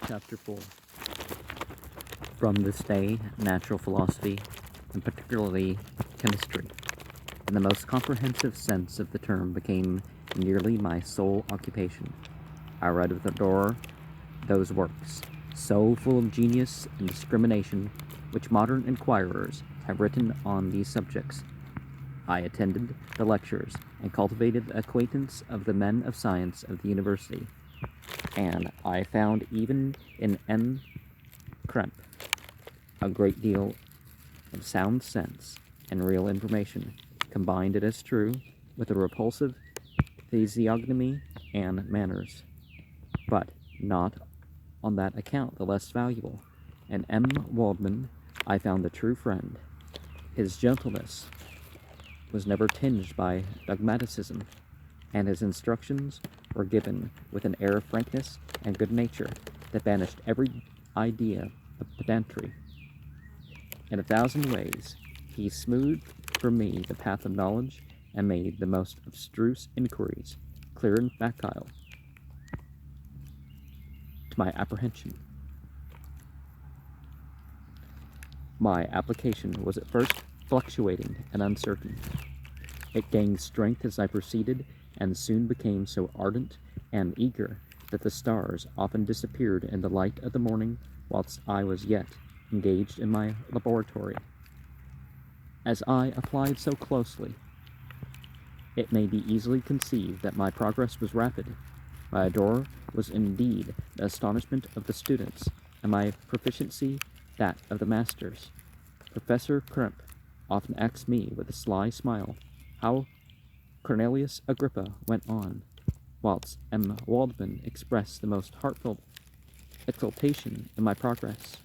Chapter 4. From this day, natural philosophy, and particularly chemistry, in the most comprehensive sense of the term, became nearly my sole occupation. I read with ardor those works, so full of genius and discrimination, which modern inquirers have written on these subjects. I attended the lectures and cultivated the acquaintance of the men of science of the university, and I found even in M. Kremp a great deal of sound sense and real information, combined, it is true, with a repulsive physiognomy and manners, but not on that account the less valuable. In M. Waldman I found the true friend. His gentleness was never tinged by dogmaticism, and his instructions were given with an air of frankness and good nature that banished every idea of pedantry. In a thousand ways he smoothed for me the path of knowledge and made the most abstruse inquiries clear and facile to my apprehension. My application was at first fluctuating and uncertain. It gained strength as I proceeded, and soon became so ardent and eager that the stars often disappeared in the light of the morning whilst I was yet engaged in my laboratory. As I applied so closely, it may be easily conceived that my progress was rapid. My ardor was indeed the astonishment of the students, and my proficiency that of the masters. Professor Kremp often asked me with a sly smile how Cornelius Agrippa went on, whilst M. Waldman expressed the most heartfelt exultation in my progress.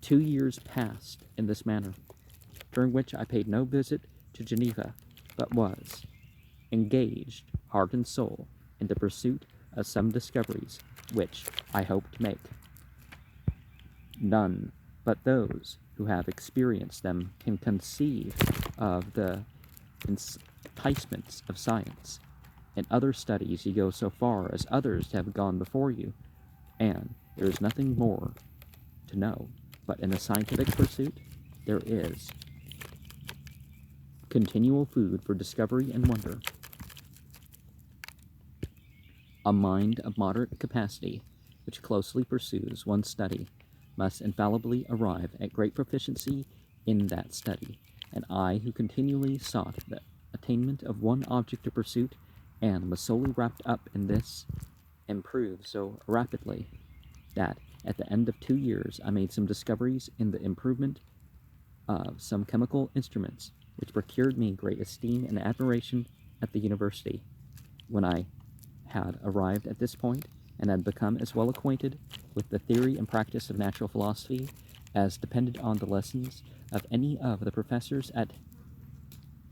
2 years passed in this manner, during which I paid no visit to Geneva, but was engaged, heart and soul, in the pursuit of some discoveries which I hoped to make. None but those who have experienced them can conceive of the enticements of science. In other studies you go so far as others have gone before you, and there is nothing more to know. But in the scientific pursuit there is continual food for discovery and wonder. A mind of moderate capacity, which closely pursues one study, must infallibly arrive at great proficiency in that study, and I, who continually sought the attainment of one object of pursuit, and was solely wrapped up in this, improved so rapidly that at the end of 2 years I made some discoveries in the improvement of some chemical instruments, which procured me great esteem and admiration at the university. When I had arrived at this point, and had become as well acquainted with the theory and practice of natural philosophy as depended on the lessons of any of the professors at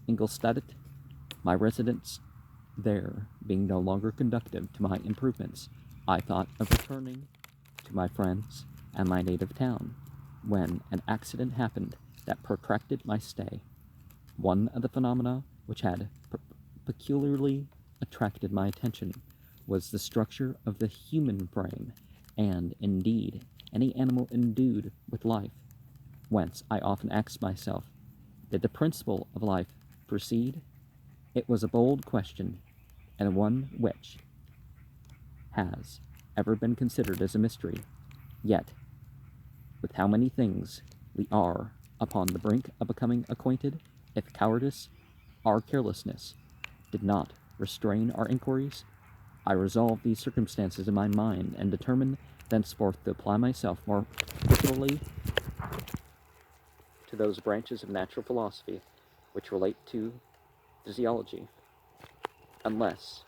Ingolstadt, my residence there being no longer conducive to my improvements, I thought of returning to my friends and my native town, when an accident happened that protracted my stay. One of the phenomena which had peculiarly attracted my attention was the structure of the human frame, and, indeed, any animal endued with life, whence I often asked myself, did the principle of life proceed? It was a bold question, and one which has ever been considered as a mystery. Yet, with how many things we are upon the brink of becoming acquainted, if cowardice or carelessness did not restrain our inquiries, I resolved these circumstances in my mind, and determined thenceforth to apply myself more particularly to those branches of natural philosophy which relate to physiology, unless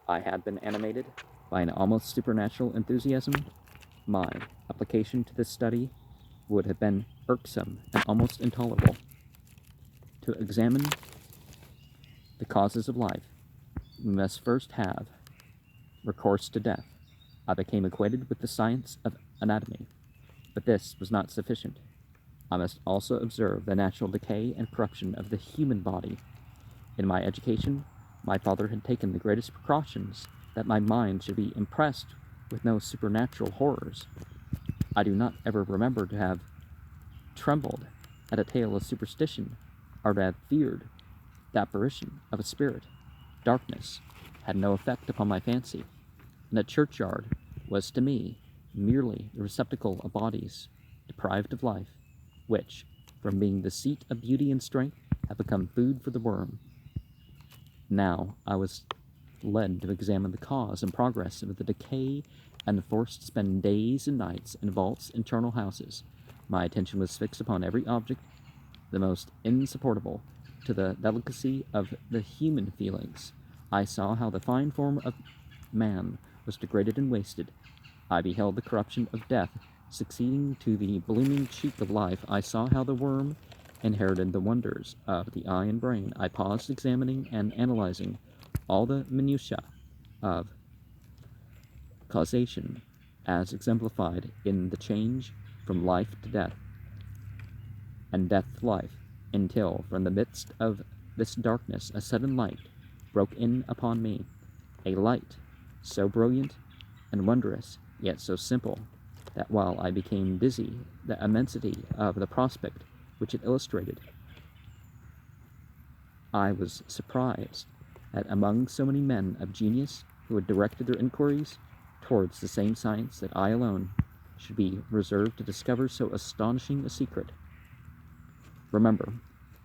I had been animated by an almost supernatural enthusiasm. My application to this study would have been irksome and almost intolerable. To examine the causes of life, we must first have recourse to death. I became acquainted with the science of anatomy, but this was not sufficient. I must also observe the natural decay and corruption of the human body. In my education, my father had taken the greatest precautions that my mind should be impressed with no supernatural horrors. I do not ever remember to have trembled at a tale of superstition, or to have feared the apparition of a spirit. Darkness had no effect upon my fancy, and the churchyard was to me merely the receptacle of bodies deprived of life, which, from being the seat of beauty and strength, have become food for the worm. Now I was led to examine the cause and progress of the decay, and forced to spend days and nights in vaults and charnel houses. My attention was fixed upon every object, the most insupportable to the delicacy of the human feelings. I saw how the fine form of man was degraded and wasted. I beheld the corruption of death succeeding to the blooming cheek of life. I saw how the worm inherited the wonders of the eye and brain. I paused, examining and analyzing all the minutiae of causation as exemplified in the change from life to death and death to life, until from the midst of this darkness a sudden light broke in upon me, a light so brilliant and wondrous, yet so simple, that while I became dizzy the immensity of the prospect which it illustrated, I was surprised that among so many men of genius who had directed their inquiries towards the same science, that I alone should be reserved to discover so astonishing a secret. Remember,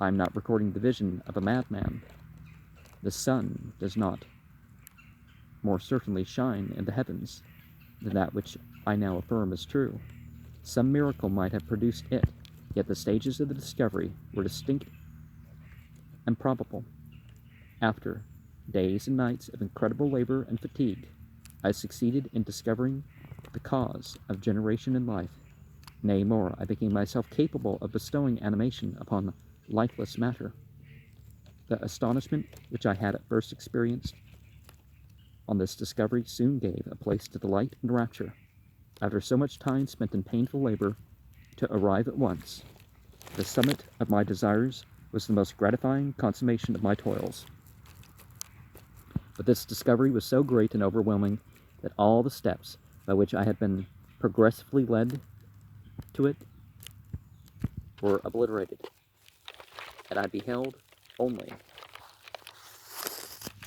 I am not recording the vision of a madman. The sun does not more certainly shine in the heavens than that which I now affirm is true. Some miracle might have produced it, yet the stages of the discovery were distinct and probable. After days and nights of incredible labor and fatigue, I succeeded in discovering the cause of generation in life. Nay, more, I became myself capable of bestowing animation upon lifeless matter. The astonishment which I had at first experienced on this discovery soon gave a place to delight and rapture. After so much time spent in painful labor, to arrive at once, the summit of my desires, was the most gratifying consummation of my toils. But this discovery was so great and overwhelming that all the steps by which I had been progressively led to it were obliterated, and I beheld only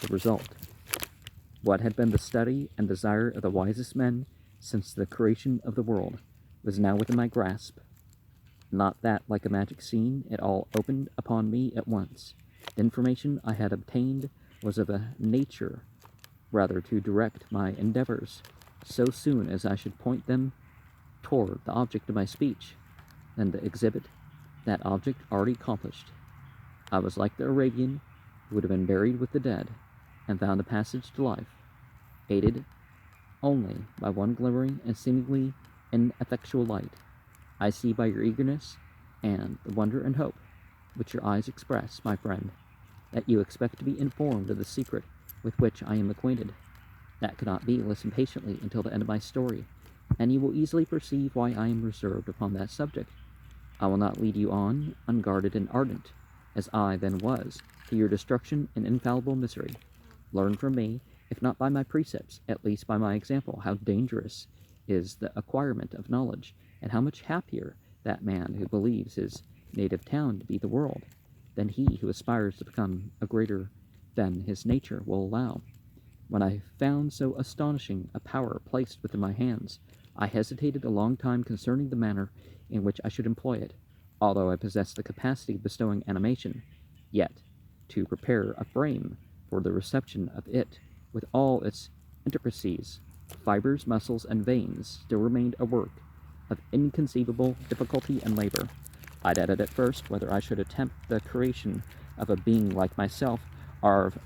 the result. What had been the study and desire of the wisest men since the creation of the world was now within my grasp. Not that, like a magic scene, it all opened upon me at once. The information I had obtained was of a nature rather to direct my endeavors, so soon as I should point them toward the object of my speech, than to exhibit that object already accomplished. I was like the Arabian who would have been buried with the dead, and found a passage to life, aided only by one glimmering and seemingly ineffectual light. I see by your eagerness, and the wonder and hope which your eyes express, my friend, that you expect to be informed of the secret with which I am acquainted. That cannot be. Listen patiently until the end of my story, and you will easily perceive why I am reserved upon that subject. I will not lead you on, unguarded and ardent, as I then was, to your destruction and infallible misery. Learn from me, if not by my precepts, at least by my example, how dangerous is the acquirement of knowledge, and how much happier that man who believes his native town to be the world, than he who aspires to become a greater than his nature will allow. When I found so astonishing a power placed within my hands, I hesitated a long time concerning the manner in which I should employ it. Although I possessed the capacity of bestowing animation, yet to prepare a frame for the reception of it, with all its intricacies, fibers, muscles, and veins, still remained a work of inconceivable difficulty and labor. I doubted at first whether I should attempt the creation of a being like myself, or of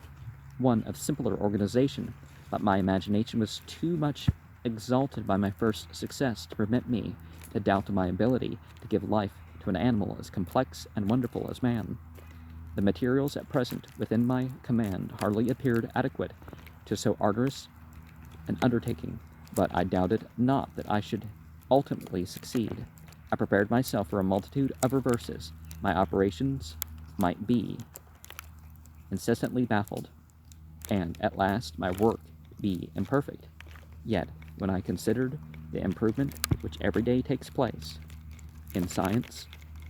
one of simpler organization, but my imagination was too much exalted by my first success to permit me to doubt of my ability to give life to an animal as complex and wonderful as man. The materials at present within my command hardly appeared adequate to so arduous an undertaking, but I doubted not that I should ultimately succeed. I prepared myself for a multitude of reverses. My operations might be incessantly baffled, and at last my work be imperfect. Yet, when I considered the improvement which every day takes place in science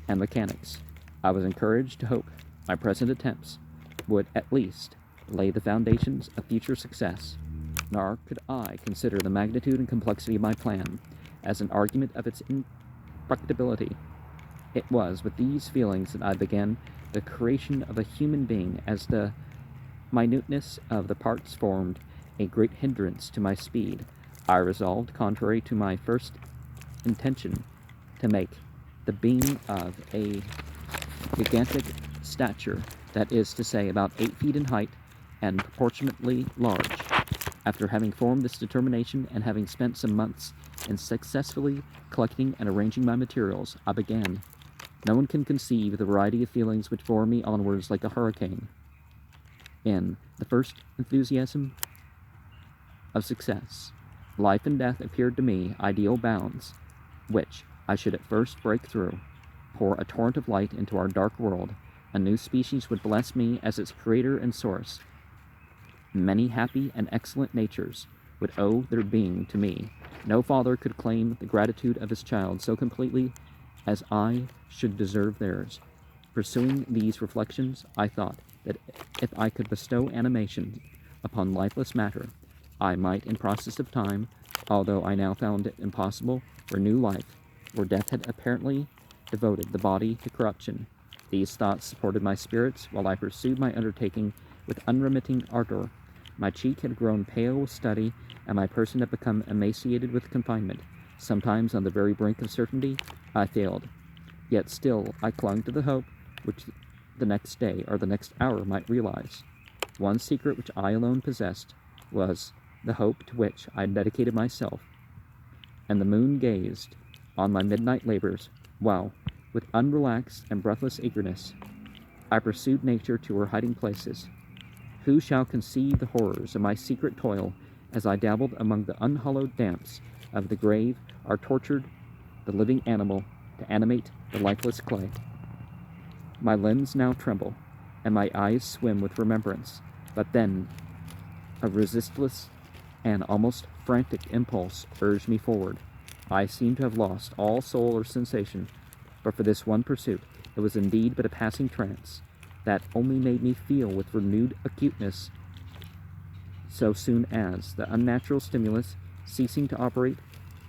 and mechanics, I was encouraged to hope my present attempts would at least lay the foundations of future success, nor could I consider the magnitude and complexity of my plan as an argument of its impracticability. It was with these feelings that I began the creation of a human being, as the minuteness of the parts formed a great hindrance to my speed. I resolved, contrary to my first intention, to make the being of a gigantic stature, that is to say, about 8 feet in height and proportionately large. After having formed this determination and having spent some months in successfully collecting and arranging my materials, I began. No one can conceive the variety of feelings which bore me onwards like a hurricane. In the first enthusiasm of success, life and death appeared to me ideal bounds, which I should at first break through, pour a torrent of light into our dark world. A new species would bless me as its creator and source. Many happy and excellent natures would owe their being to me. No father could claim the gratitude of his child so completely as I should deserve theirs. Pursuing these reflections, I thought that if I could bestow animation upon lifeless matter, I might, in process of time, although I now found it impossible, renew life, where death had apparently devoted the body to corruption. These thoughts supported my spirits while I pursued my undertaking with unremitting ardor. My cheek had grown pale with study, and my person had become emaciated with confinement. Sometimes, on the very brink of certainty, I failed. Yet still I clung to the hope which the next day or the next hour might realize. One secret which I alone possessed was the hope to which I had dedicated myself, and the moon gazed on my midnight labors, while, with unrelaxed and breathless eagerness, I pursued nature to her hiding places. Who shall conceive the horrors of my secret toil as I dabbled among the unhallowed damps of the grave, or tortured the living animal to animate the lifeless clay? My limbs now tremble, and my eyes swim with remembrance, but then a resistless and almost frantic impulse urged me forward. I seemed to have lost all soul or sensation, but for this one pursuit. It was indeed but a passing trance, that only made me feel with renewed acuteness. So soon as, the unnatural stimulus ceasing to operate,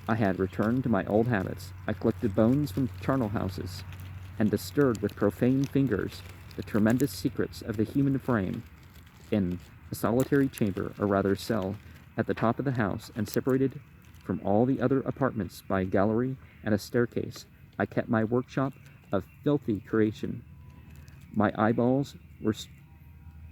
I had returned to my old habits. I collected bones from charnel houses, and disturbed with profane fingers the tremendous secrets of the human frame. In a solitary chamber, or rather cell, at the top of the house, and separated from all the other apartments by a gallery and a staircase, I kept my workshop of filthy creation. My eyeballs were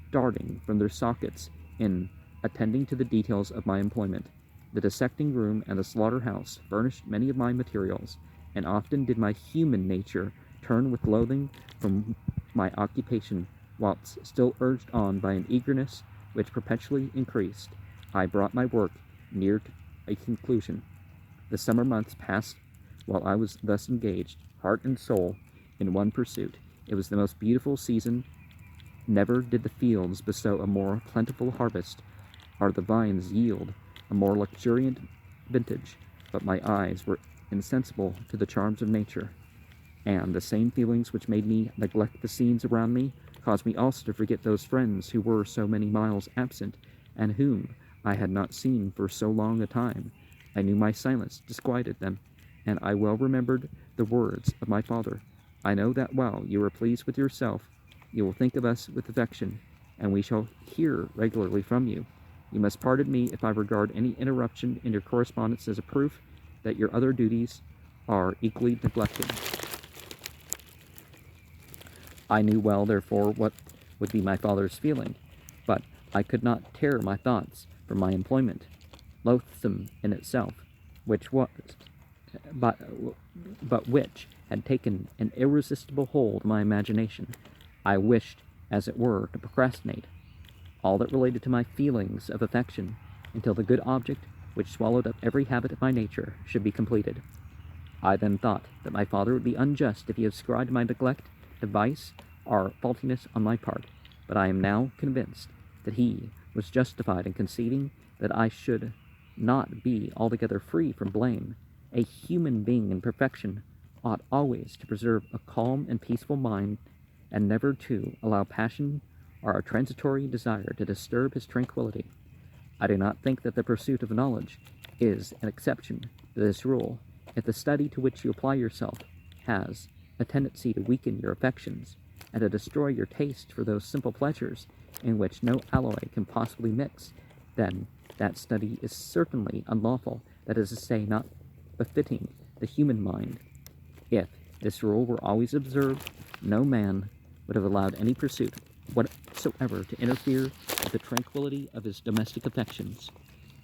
starting from their sockets in attending to the details of my employment. The dissecting room and the slaughterhouse furnished many of my materials, and often did my human nature turn with loathing from my occupation, whilst still urged on by an eagerness which perpetually increased. I brought my work near to a conclusion. The summer months passed while I was thus engaged, heart and soul, in one pursuit. It was the most beautiful season. Never did the fields bestow a more plentiful harvest, or the vines yield a more luxuriant vintage, but my eyes were insensible to the charms of nature, and the same feelings which made me neglect the scenes around me caused me also to forget those friends who were so many miles absent, and whom I had not seen for so long a time. I knew my silence disquieted them, and I well remembered the words of my father. I know that while you are pleased with yourself, you will think of us with affection, and we shall hear regularly from you. You must pardon me if I regard any interruption in your correspondence as a proof that your other duties are equally neglected. I knew well, therefore, what would be my father's feeling, but I could not tear my thoughts from my employment, loathsome in itself, which was, but which had taken an irresistible hold on my imagination. I wished, as it were, to procrastinate all that related to my feelings of affection until the good object, which swallowed up every habit of my nature, should be completed. I then thought that my father would be unjust if he ascribed my neglect to vice or faultiness on my part, but I am now convinced that he was justified in conceiving that I should not be altogether free from blame. A human being in perfection ought always to preserve a calm and peaceful mind, and never to allow passion or a transitory desire to disturb his tranquillity. I do not think that the pursuit of knowledge is an exception to this rule. If the study to which you apply yourself has a tendency to weaken your affections and to destroy your taste for those simple pleasures in which no alloy can possibly mix, then that study is certainly unlawful, that is to say, not befitting the human mind. If this rule were always observed, no man would have allowed any pursuit whatsoever to interfere with the tranquillity of his domestic affections.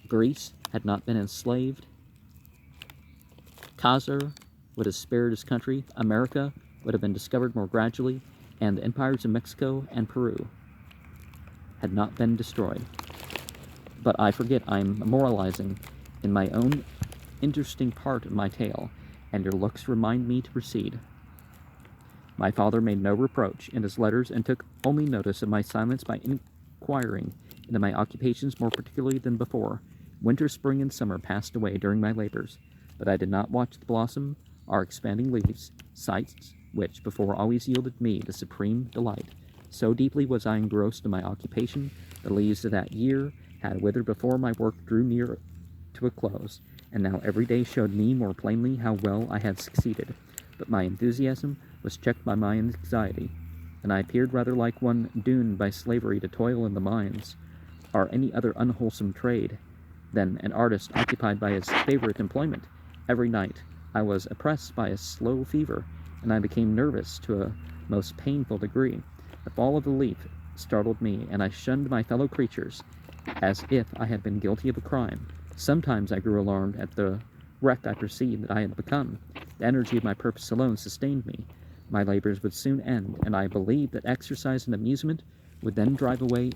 Greece had not been enslaved. Khazar would have spared his country. America would have been discovered more gradually, and the empires of Mexico and Peru had not been destroyed. But I forget I'm moralizing in my own interesting part of my tale, and your looks remind me to proceed. My father made no reproach in his letters, and took only notice of my silence by inquiring into my occupations more particularly than before. Winter, spring, and summer passed away during my labors, but I did not watch the blossom or expanding leaves, sights which before always yielded me the supreme delight. So deeply was I engrossed in my occupation, the leaves of that year had withered before my work drew near to a close, and now every day showed me more plainly how well I had succeeded. But my enthusiasm was checked by my anxiety, and I appeared rather like one doomed by slavery to toil in the mines, or any other unwholesome trade, than an artist occupied by his favorite employment. Every night I was oppressed by a slow fever, and I became nervous to a most painful degree. The fall of the leaf startled me, and I shunned my fellow creatures as if I had been guilty of a crime. Sometimes I grew alarmed at the wreck I perceived that I had become. The energy of my purpose alone sustained me. My labors would soon end, and I believed that exercise and amusement would then drive away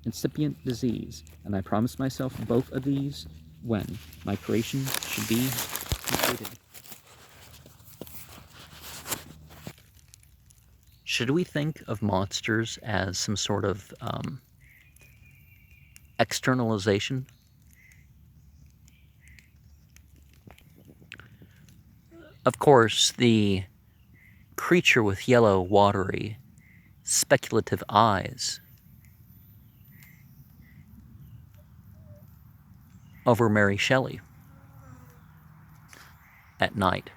incipient disease, and I promised myself both of these when my creation should be completed. Should we think of monsters as some sort of externalization? Of course, the creature with yellow, watery, speculative eyes over Mary Shelley at night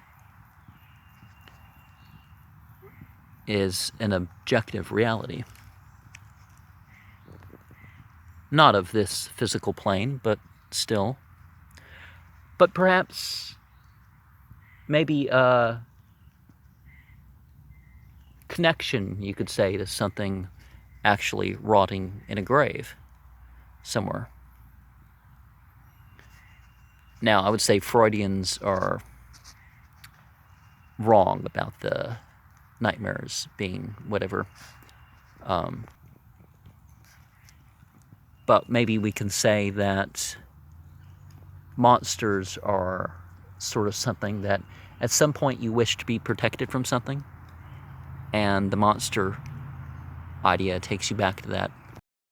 is an objective reality. Not of this physical plane, but still. But perhaps, maybe a connection, you could say, to something actually rotting in a grave somewhere. Now, I would say Freudians are wrong about the nightmares being whatever. But maybe we can say that monsters are sort of something that at some point you wish to be protected from something, and the monster idea takes you back to that